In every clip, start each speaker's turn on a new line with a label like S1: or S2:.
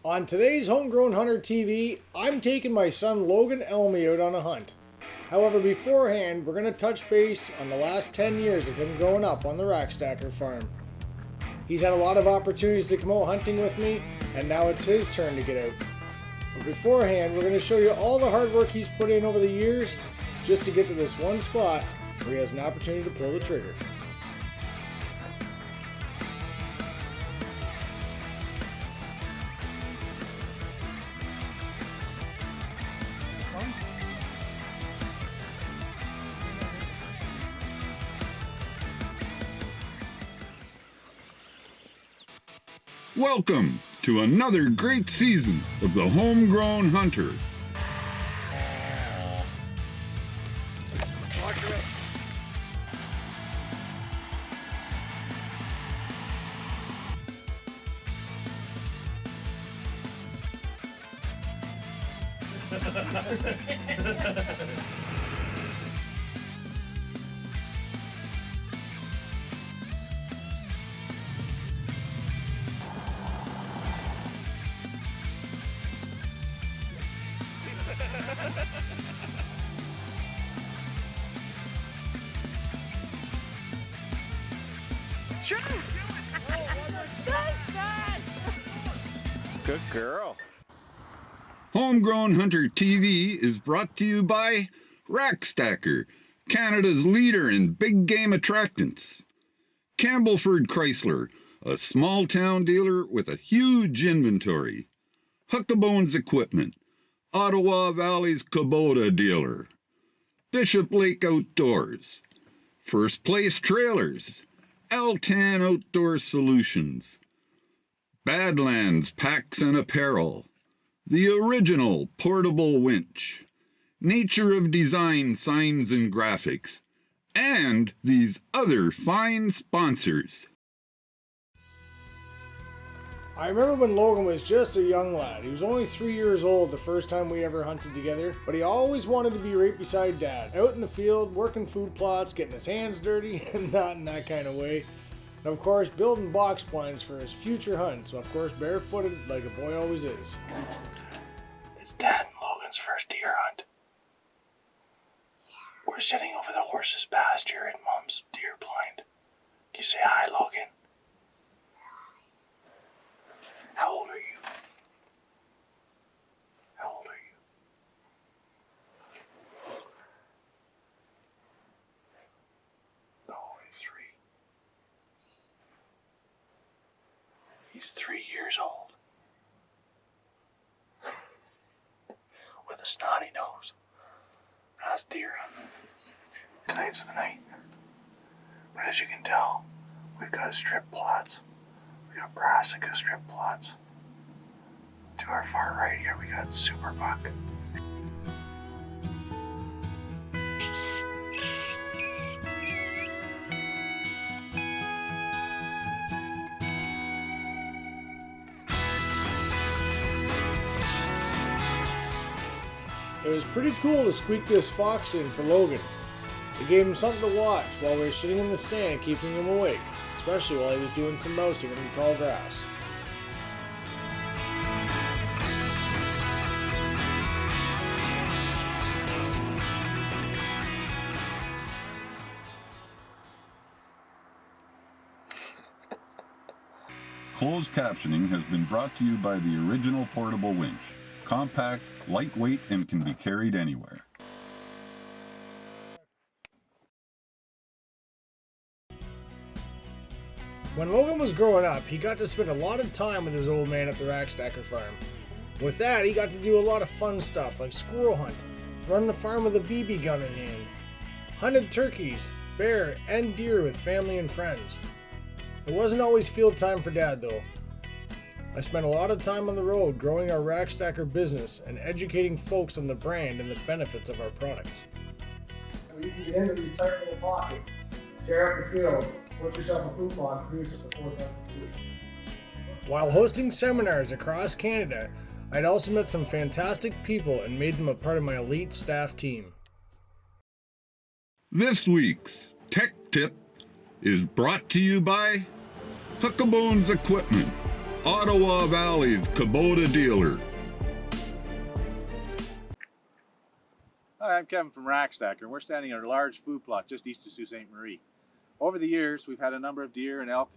S1: On today's Homegrown Hunter TV, I'm taking my son Logan Elmy out on a hunt. However, beforehand, we're going to touch base on the last 10 years of him growing up on the Rackstacker farm. He's had a lot of opportunities to come out hunting with me, and now it's his turn to get out. But beforehand, we're going to show you all the hard work he's put in over the years just to get to this one spot where he has an opportunity to pull the trigger.
S2: Welcome to another great season of the Homegrown Hunter.
S3: Sure. Good girl.
S2: Homegrown Hunter TV is brought to you by Rackstacker, Canada's leader in big game attractants. Campbellford Chrysler, a small town dealer with a huge inventory. Huckabones Equipment, Ottawa Valley's Kubota dealer. Bishop Lake Outdoors, First Place Trailers, L10 Outdoor Solutions, Badlands Packs and Apparel, the original portable winch, Nature of Design Signs and Graphics, and these other fine sponsors.
S1: I remember when Logan was just a young lad. He was only 3 years old the first time we ever hunted together, but he always wanted to be right beside Dad, out in the field, working food plots, getting his hands dirty, and not in that kind of way. And of course, building box blinds for his future hunt, so of course barefooted like a boy always is.
S4: It's Dad and Logan's first deer hunt. We're sitting over the horse's pasture in Mom's deer blind. Can you say hi, Logan? How old are you? How old are you? Oh, he's 3. He's 3 years old. With a snotty nose. That's deer hunting. Tonight's the night. But as you can tell, we've got strip plots. We got brassica strip plots. To our far right here, we got superbuck.
S1: It was pretty cool to squeak this fox in for Logan. It gave him something to watch while we were sitting in the stand keeping him awake, especially while he was doing some mousing in the tall grass.
S2: Closed captioning has been brought to you by the original portable winch. Compact, lightweight, and can be carried anywhere.
S1: When Logan was growing up, he got to spend a lot of time with his old man at the Rackstacker farm. With that, he got to do a lot of fun stuff like squirrel hunt, run the farm with a BB gun in hand, hunted turkeys, bear, and deer with family and friends. It wasn't always field time for Dad though. I spent a lot of time on the road growing our Rackstacker business and educating folks on the brand and the benefits of our products. You can get into these tight little pockets, tear up the field, put yourself a food plot, produce it before time to food. While hosting seminars across Canada, I'd also met some fantastic people and made them a part of my elite staff team.
S2: This week's Tech Tip is brought to you by Huckabones Equipment, Ottawa Valley's Kubota dealer.
S3: Hi, I'm Kevin from Rackstacker, and we're standing at a large food plot just east of Sault Ste. Marie. Over the years, we've had a number of deer and elk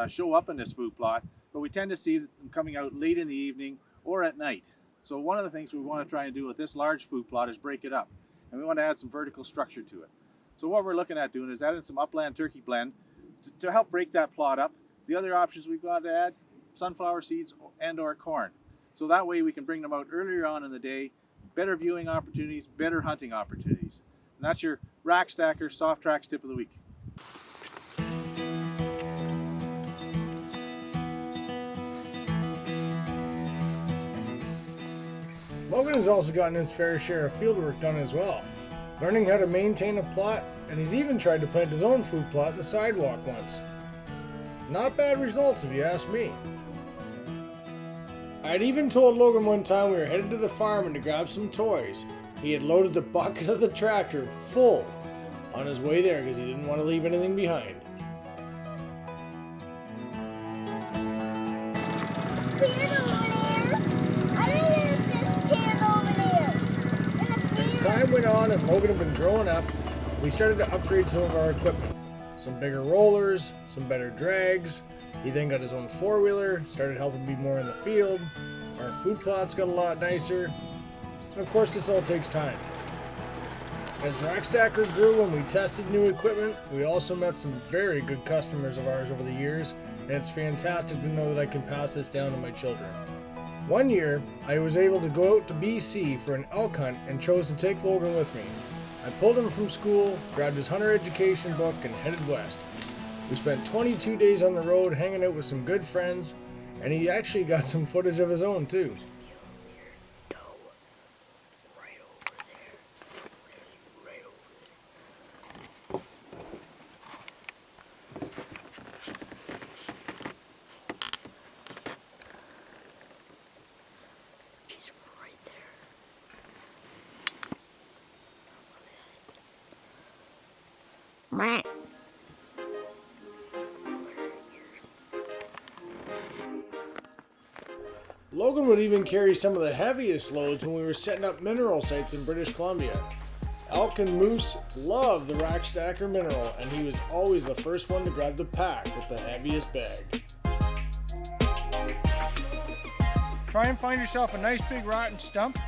S3: show up in this food plot, but we tend to see them coming out late in the evening or at night. So one of the things we want to try and do with this large food plot is break it up, and we want to add some vertical structure to it. So what we're looking at doing is adding some upland turkey blend to help break that plot up. The other options we've got to add, sunflower seeds and or corn. So that way we can bring them out earlier on in the day, better viewing opportunities, better hunting opportunities. And that's your Rackstacker Soft Tracks tip of the week.
S1: Logan has also gotten his fair share of fieldwork done as well, learning how to maintain a plot, and he's even tried to plant his own food plot in the sidewalk once. Not bad results if you ask me. I had even told Logan one time we were headed to the farm and to grab some toys. He had loaded the bucket of the tractor full on his way there because he didn't want to leave anything behind. As time went on and Logan had been growing up, we started to upgrade some of our equipment. Some bigger rollers, some better drags. He then got his own four-wheeler, started helping me more in the field. Our food plots got a lot nicer. And of course, this all takes time. As Rackstacker grew and we tested new equipment, we also met some very good customers of ours over the years, and it's fantastic to know that I can pass this down to my children. One year, I was able to go out to BC for an elk hunt and chose to take Logan with me. I pulled him from school, grabbed his hunter education book, and headed west. We spent 22 days on the road hanging out with some good friends, and he actually got some footage of his own too. Logan would even carry some of the heaviest loads when we were setting up mineral sites in British Columbia. Elk and moose love the Rackstacker mineral, and he was always the first one to grab the pack with the heaviest bag.
S5: Try and find yourself a nice big rotten stump.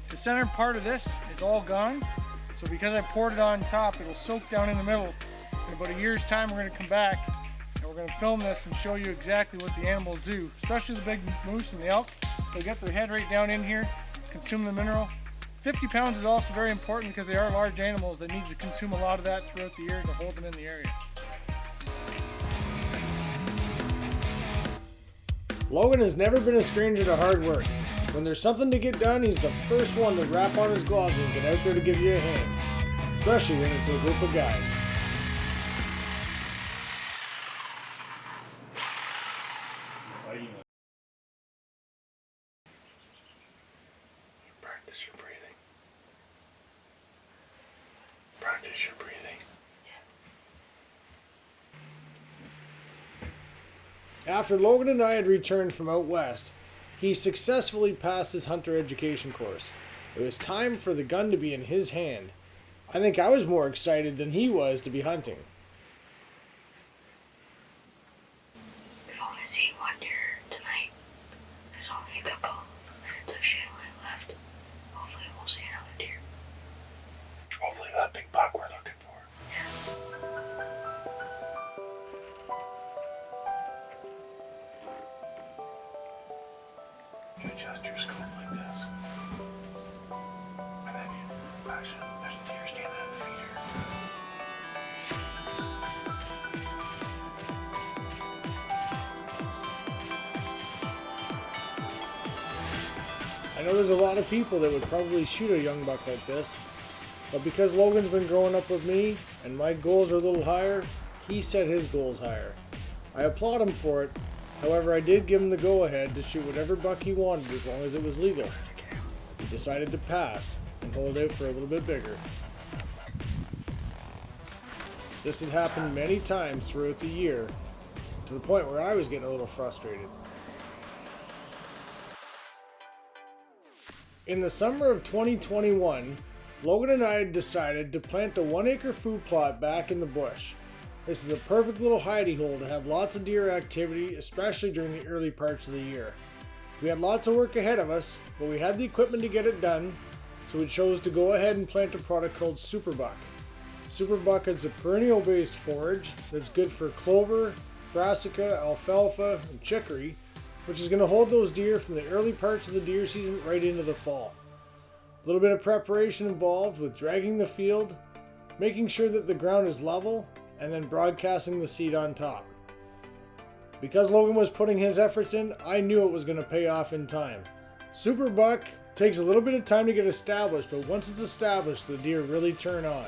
S5: The center part of this is all gone, so because I poured it on top, it'll soak down in the middle. In about a year's time, we're going to come back and we're going to film this and show you exactly what the animals do, especially the big moose and the elk. They get their head right down in here, consume the mineral. 50 pounds is also very important because they are large animals that need to consume a lot of that throughout the year to hold them in the area.
S1: Logan has never been a stranger to hard work. When there's something to get done, he's the first one to wrap on his gloves and get out there to give you a hand, especially when it's a group of guys.
S4: Practice your breathing. Practice your breathing.
S1: After Logan and I had returned from out west, he successfully passed his hunter education course. It was time for the gun to be in his hand. I think I was more excited than he was to be hunting.
S6: We've only seen one deer tonight. There's only a couple minutes of shadowlight left. Hopefully we'll see another deer.
S4: Hopefully that big buck we're looking for. You adjust your scope like this. And then you actually, there's a deer standing at the feeder.
S1: I know there's a lot of people that would probably shoot a young buck like this, but because Logan's been growing up with me and my goals are a little higher, he set his goals higher. I applaud him for it. However, I did give him the go-ahead to shoot whatever buck he wanted as long as it was legal. He decided to pass and hold out for a little bit bigger. This had happened many times throughout the year, to the point where I was getting a little frustrated. In the summer of 2021, Logan and I had decided to plant a 1-acre food plot back in the bush. This is a perfect little hidey hole to have lots of deer activity, especially during the early parts of the year. We had lots of work ahead of us, but we had the equipment to get it done, so we chose to go ahead and plant a product called Superbuck. Superbuck is a perennial-based forage that's good for clover, brassica, alfalfa, and chicory, which is going to hold those deer from the early parts of the deer season right into the fall. A little bit of preparation involved with dragging the field, making sure that the ground is level, and then broadcasting the seed on top. Because Logan was putting his efforts in, I knew it was going to pay off in time. Superbuck takes a little bit of time to get established, but once it's established, the deer really turn on.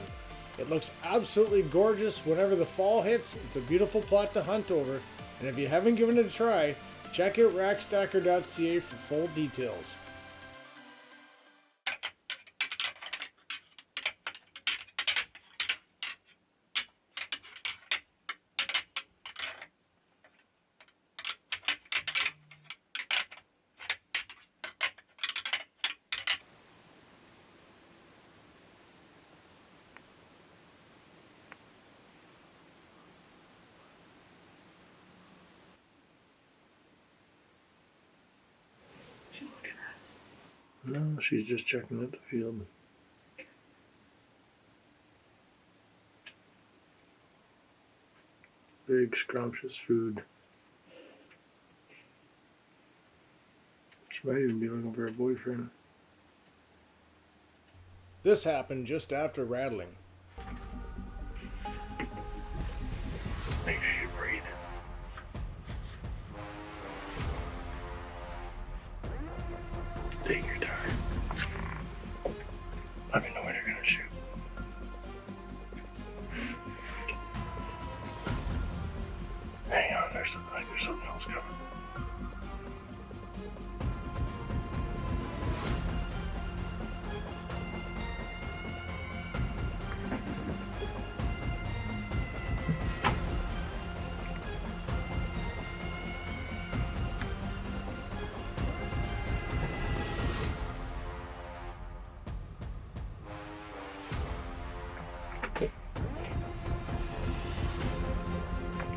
S1: It looks absolutely gorgeous whenever the fall hits. It's a beautiful plot to hunt over, and if you haven't given it a try, check out rackstacker.ca for full details. No, she's just checking out the field. Big, scrumptious food. She might even be looking for a boyfriend. This happened just after rattling.
S4: Make sure you breathe. Take your time. Let me know when you're gonna shoot. Hang on, there's something else coming.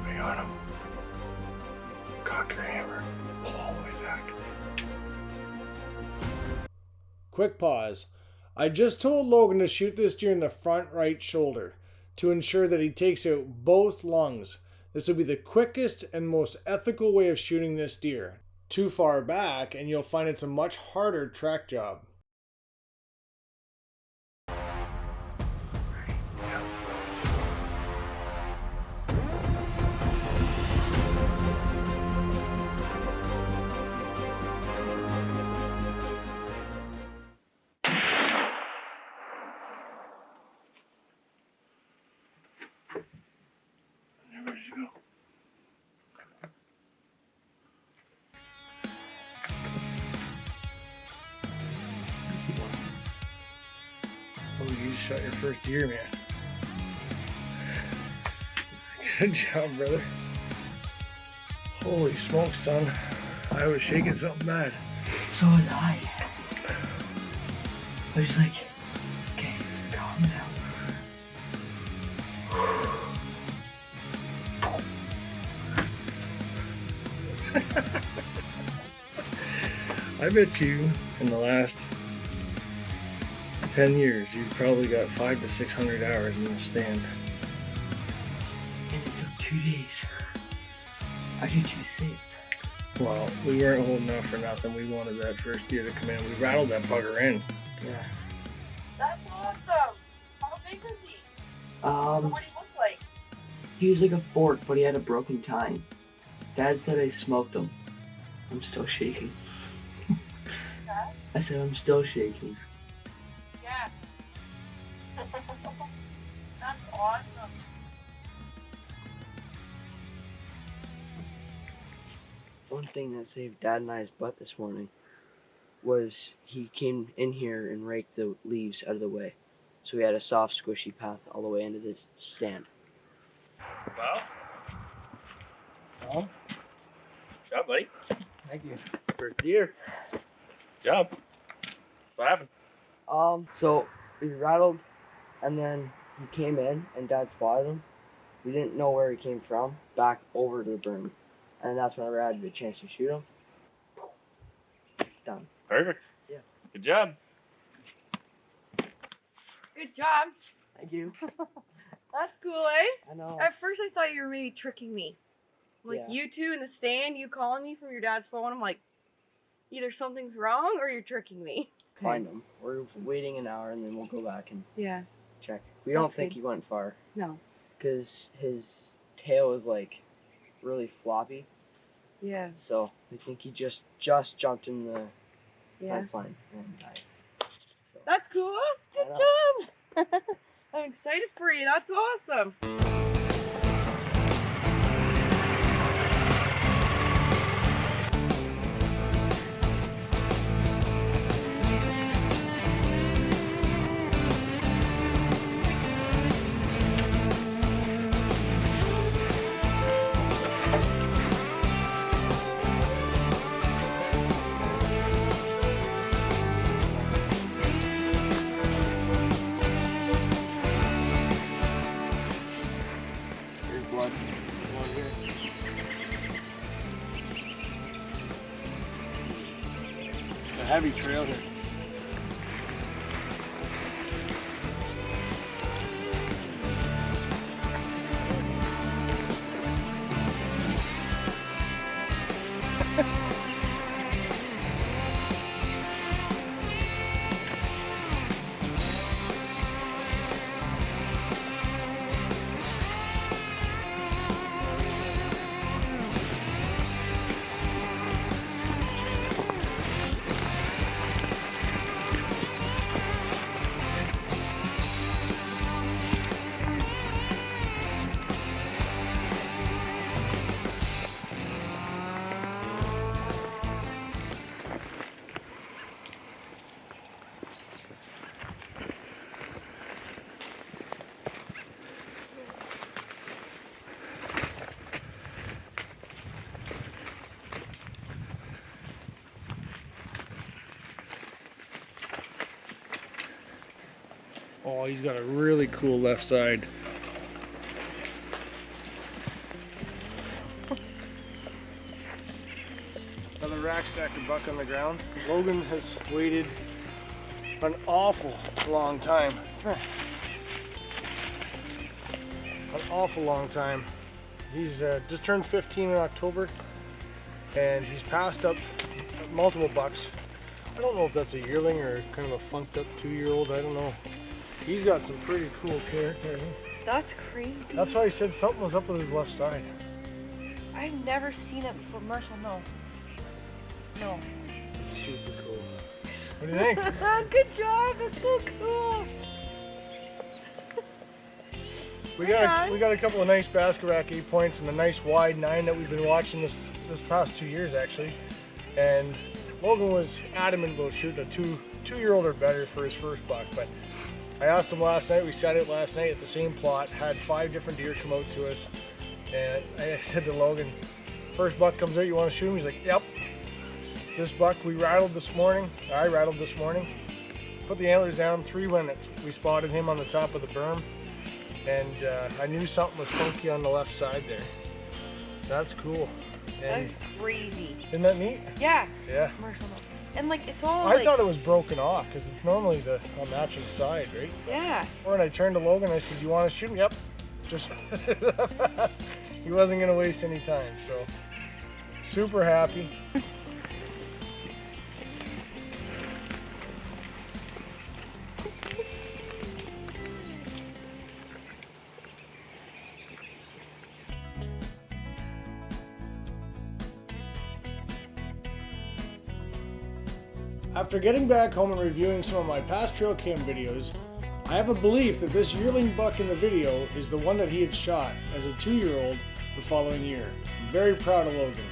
S4: We got him. Cock your hammer. Pull all the way back.
S1: Quick pause. I just told Logan to shoot this deer in the front right shoulder to ensure that he takes out both lungs. This will be the quickest and most ethical way of shooting this deer. Too far back and you'll find it's a much harder track job.
S4: Where did you go?
S1: Oh, you just shot your first deer, man. Good job, brother. Holy smokes, son. I was shaking something bad.
S4: So was I. I was like, okay, calm down.
S1: I bet you in the last 10 years you've probably got 500 to 600 hours in the stand.
S4: And it took 2 days. How did you say it?
S1: Well, we weren't holding out for nothing. We wanted that first deer to come in. We rattled that bugger in.
S4: Yeah.
S7: That's awesome. How big was he? Or what did he look like?
S4: He was like a fork, but he had a broken tine. Dad said I smoked him. I'm still shaking.
S7: Huh?
S4: I said I'm still shaking.
S7: Yeah. That's awesome.
S4: One thing that saved Dad and I's butt this morning was he came in here and raked the leaves out of the way. So we had a soft, squishy path all the way into the stand.
S8: Well, job, buddy.
S4: Thank you.
S8: First deer. Job. What happened?
S9: So we rattled, and then he came in, and Dad spotted him. We didn't know where he came from, back over to the berm. And that's whenever I had the chance to shoot him. Done.
S8: Perfect.
S9: Yeah.
S8: Good job.
S7: Good job.
S9: Thank you.
S7: That's cool, eh?
S9: I know.
S7: At first I thought you were maybe tricking me. Like
S9: Yeah.
S7: you two in the stand, you calling me from your dad's phone. I'm like, either something's wrong or you're tricking me.
S9: Find him. We're waiting an hour, and then we'll go back and
S7: Yeah.
S9: check. We don't
S7: That's
S9: think
S7: good.
S9: he went far.
S7: No.
S9: Because his tail is like really floppy.
S7: Yeah.
S9: So I think he just jumped in the
S7: Yeah.
S9: fence line and died. So,
S7: That's cool.
S9: I
S7: Good
S9: know.
S7: job. I'm excited for you. That's awesome.
S9: There's blood. Blood here.
S5: A heavy trail here. Oh, he's got a really cool left side. Another rack stacker buck on the ground. Logan has waited an awful long time. An awful long time. He's just turned 15 in October, and he's passed up multiple bucks. I don't know if that's a yearling or kind of a funked up 2-year-old, I don't know. He's got some pretty cool character.
S7: That's crazy.
S1: That's why I said something was up with his left side.
S7: I've never seen it before. Marshall, no. No.
S1: It's super cool. What do you think?
S7: Good job. That's so cool.
S1: We got a couple of nice basket rack 8 points and a nice wide 9 that we've been watching this past 2 years actually. And Logan was adamant about shooting a two-year-old or better for his first buck, but I asked him last night, we sat it last night at the same plot, had 5 different deer come out to us, and I said to Logan, first buck comes out, you want to shoot him? He's like, yep. This buck I rattled this morning, put the antlers down, 3 minutes. We spotted him on the top of the berm, and I knew something was funky on the left side there. That's cool. And
S7: That's crazy.
S1: isn't that neat?
S7: Yeah.
S1: Yeah.
S7: Marshall, no. And like, it's all
S1: I
S7: like,
S1: thought it was broken off because it's normally the matching side, right?
S7: yeah.
S1: Or when I turned to Logan, I said, "You want to shoot him?" Yep. Just he wasn't gonna waste any time, so super happy. After getting back home and reviewing some of my past trail cam videos, I have a belief that this yearling buck in the video is the one that he had shot as a 2-year-old the following year. I'm very proud of Logan.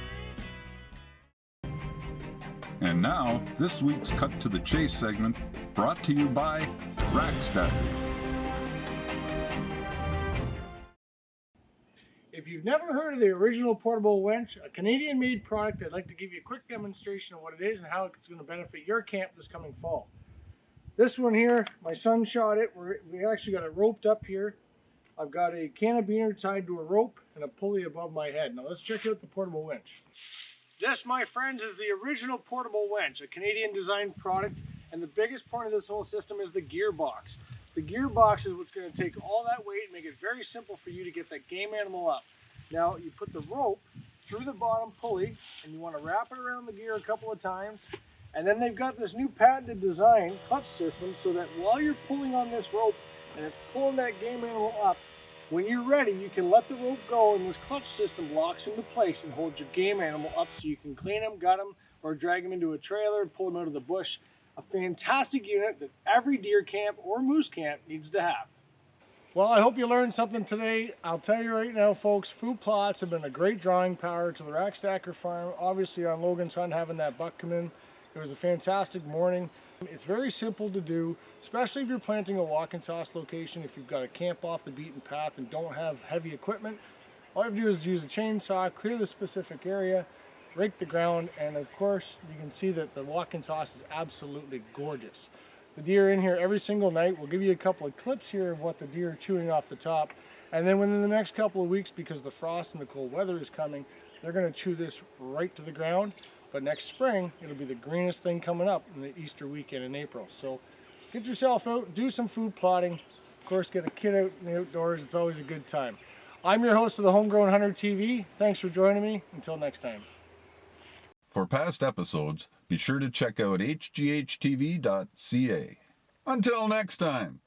S2: And now, this week's Cut to the Chase segment, brought to you by Rack Stacker.
S5: If you've never heard of the original portable winch, a Canadian-made product, I'd like to give you a quick demonstration of what it is and how it's going to benefit your camp this coming fall. This one here, my son shot it. We actually got it roped up here. I've got a carabiner tied to a rope and a pulley above my head. Now let's check out the portable winch. This, my friends, is the original portable winch, a Canadian designed product, and the biggest part of this whole system is the gearbox. The gearbox is what's going to take all that weight and make it very simple for you to get that game animal up. Now you put the rope through the bottom pulley and you want to wrap it around the gear a couple of times, and then they've got this new patented design clutch system so that while you're pulling on this rope and it's pulling that game animal up, when you're ready, you can let the rope go and this clutch system locks into place and holds your game animal up so you can clean him, gut him, or drag him into a trailer and pull him out of the bush. A fantastic unit that every deer camp or moose camp needs to have. Well, I hope you learned something today. I'll tell you right now, folks, food plots have been a great drawing power to the Rack Stacker farm. Obviously on Logan's hunt, having that buck come in, it was a fantastic morning. It's very simple to do, especially if you're planting a walk and toss location. If you've got to camp off the beaten path and don't have heavy equipment, all you have to do is use a chainsaw, clear the specific area, rake the ground, and of course you can see that the walk and toss is absolutely gorgeous. The deer in here every single night. We'll give you a couple of clips here of what the deer are chewing off the top, and then within the next couple of weeks, because the frost and the cold weather is coming, they're going to chew this right to the ground. But next spring, it'll be the greenest thing coming up in the Easter weekend in April. So get yourself out, do some food plotting. Of course, get a kid out in the outdoors. It's always a good time. I'm your host of the Homegrown Hunter TV. Thanks for joining me. Until next time.
S2: For past episodes, be sure to check out hghtv.ca. Until next time.